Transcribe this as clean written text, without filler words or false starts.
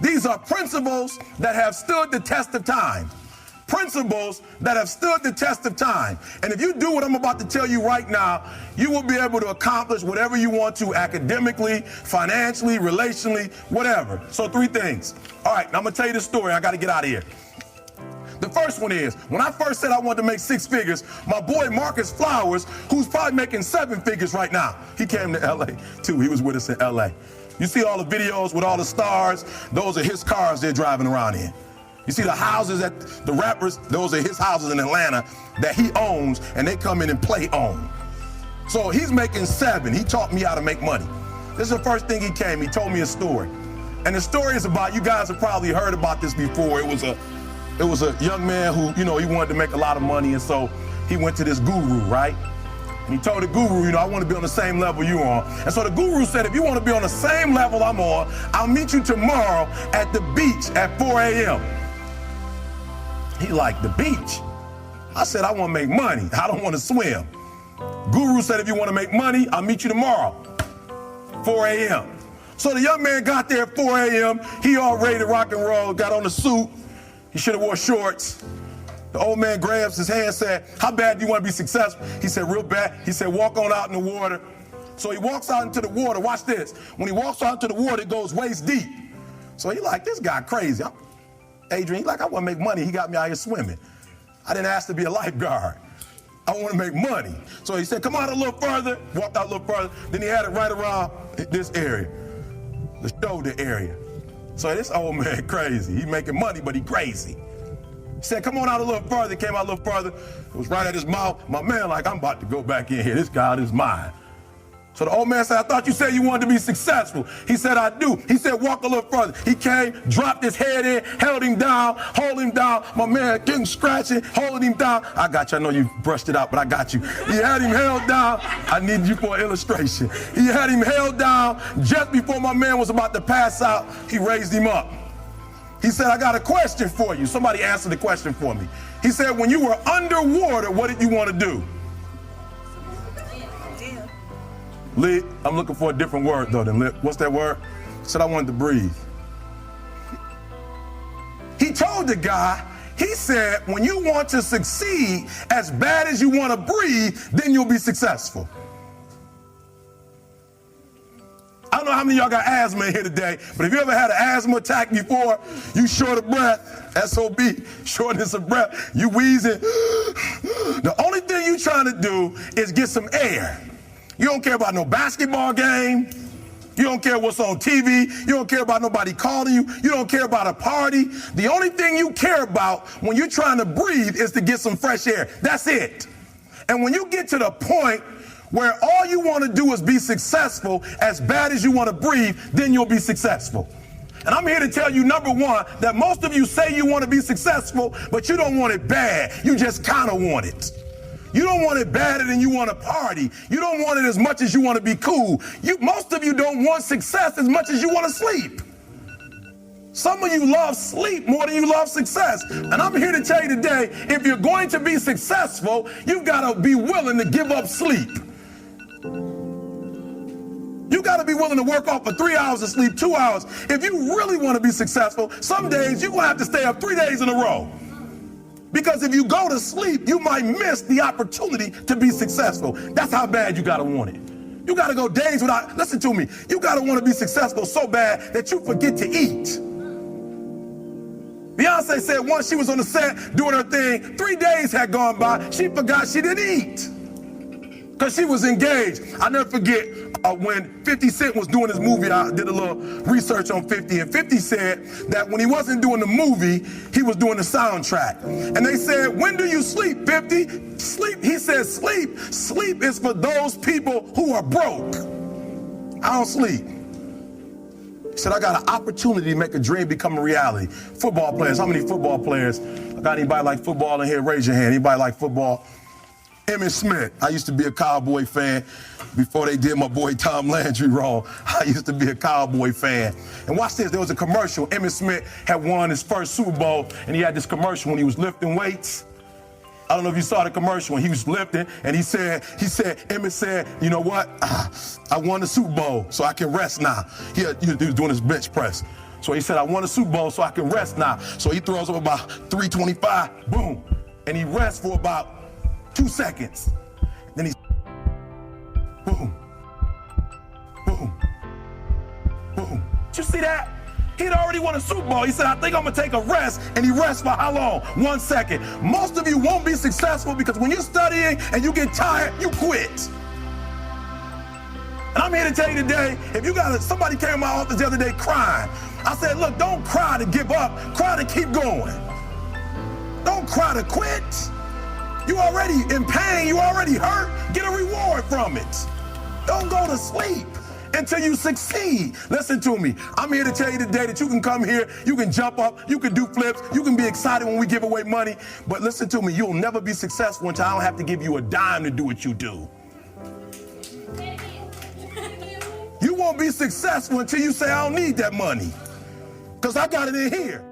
These are principles that have stood the test of time. Principles that have stood the test of time. And if you do what I'm about to tell you right now, you will be able to accomplish whatever you want to academically, financially, relationally, whatever. So 3 things. All right, now I'm gonna tell you this story. I gotta get out of here. The first one is, when I first said I wanted to make 6 figures, my boy Marcus Flowers, who's probably making 7 figures right now, he came to LA too. He was with us in LA. You see all the videos with all the stars? Those are his cars they're driving around in. You see the houses that the rappers, those are his houses in Atlanta that he owns, and they come in and play on. So he's making 7. He taught me how to make money. This is the first thing he came. He told me a story. And the story is about, you guys have probably heard about this before. It was a young man who, he wanted to make a lot of money, and so he went to this guru, right? And he told the guru, I want to be on the same level you're on. And so the guru said, if you want to be on the same level I'm on, I'll meet you tomorrow at the beach at 4 a.m. He like, the beach? I said, I want to make money. I don't want to swim. Guru said, if you want to make money, I'll meet you tomorrow, 4 a.m. So the young man got there at 4 a.m. He all ready to rock and roll, got on the suit. He should have wore shorts. The old man grabs his hand and said, how bad do you want to be successful? He said, real bad. He said, walk on out in the water. So he walks out into the water. Watch this. When he walks out into the water, it goes waist deep. So he like, this guy crazy. Adrian, he like, I want to make money. He got me out here swimming. I didn't ask to be a lifeguard. I want to make money. So he said, come out a little further. Walked out a little further. Then he had it right around this area, the shoulder area. So this old man crazy. He making money, but he crazy. He said, come on out a little further. Came out a little further. It was right at his mouth. My man like, I'm about to go back in here. This guy is mine. So the old man said, I thought you said you wanted to be successful. He said, I do. He said, walk a little further. He came, dropped his head in, held him down, hold him down. My man getting scratching, holding him down. I got you. I know you brushed it out, but I got you. He had him held down. I need you for an illustration. He had him held down. Just before my man was about to pass out, he raised him up. He said, I got a question for you. Somebody answer the question for me. He said, when you were underwater, what did you want to do? Lit. I'm looking for a different word though than lit. What's that word? Said I wanted to breathe. He told the guy, he said, when you want to succeed as bad as you want to breathe, then you'll be successful. I don't know how many of y'all got asthma in here today, but if you ever had an asthma attack before, you short of breath, SOB, shortness of breath, you wheezing. The only thing you trying to do is get some air. You don't care about no basketball game. You don't care what's on TV. You don't care about nobody calling you. You don't care about a party. The only thing you care about when you're trying to breathe is to get some fresh air. That's it. And when you get to the point where all you want to do is be successful as bad as you want to breathe, then you'll be successful. And I'm here to tell you, number one, that most of you say you want to be successful, but you don't want it bad. You just kind of want it. You don't want it badder than you want to party. You don't want it as much as you want to be cool. Most of you don't want success as much as you want to sleep. Some of you love sleep more than you love success. And I'm here to tell you today, if you're going to be successful, you've got to be willing to give up sleep. You got to be willing to work off for 3 hours of sleep, 2 hours. If you really want to be successful, some days you're going to have to stay up 3 days in a row. Because if you go to sleep, you might miss the opportunity to be successful. That's how bad you gotta want it. You gotta go days without, listen to me, you gotta want to be successful so bad that you forget to eat. Beyonce said once she was on the set doing her thing, 3 days had gone by, she forgot she didn't eat. Because she was engaged. I'll never forget when 50 Cent was doing his movie, I did a little research on 50, and 50 said that when he wasn't doing the movie, he was doing the soundtrack. And they said, when do you sleep, 50? Sleep, he said, sleep. Sleep is for those people who are broke. I don't sleep. He said, I got an opportunity to make a dream become a reality. Football players, how many football players? I got anybody like football in here? Raise your hand. Anybody like football? Emmitt Smith. I used to be a Cowboy fan before they did my boy Tom Landry wrong. I used to be a Cowboy fan. And watch this, there was a commercial. Emmitt Smith had won his first Super Bowl, and he had this commercial when he was lifting weights. I don't know if you saw the commercial when he was lifting, and Emmitt said, you know what? I won the Super Bowl, so I can rest now. He was doing his bench press. So he said, I won a Super Bowl so I can rest now. So he throws up about 325, boom. And he rests for about 2 seconds. Then he's boom, boom, boom. Did you see that? He'd already won a Super Bowl. He said, I think I'm gonna take a rest. And he rests for how long? 1 second. Most of you won't be successful because when you're studying and you get tired, you quit. And I'm here to tell you today, if you somebody came to my office the other day crying. I said, look, don't cry to give up, cry to keep going. Don't cry to quit. You already in pain, you already hurt, get a reward from it. Don't go to sleep until you succeed. Listen to me. I'm here to tell you today that you can come here, you can jump up, you can do flips, you can be excited when we give away money. But listen to me, you'll never be successful until I don't have to give you a dime to do what you do. You won't be successful until you say, I don't need that money, because I got it in here.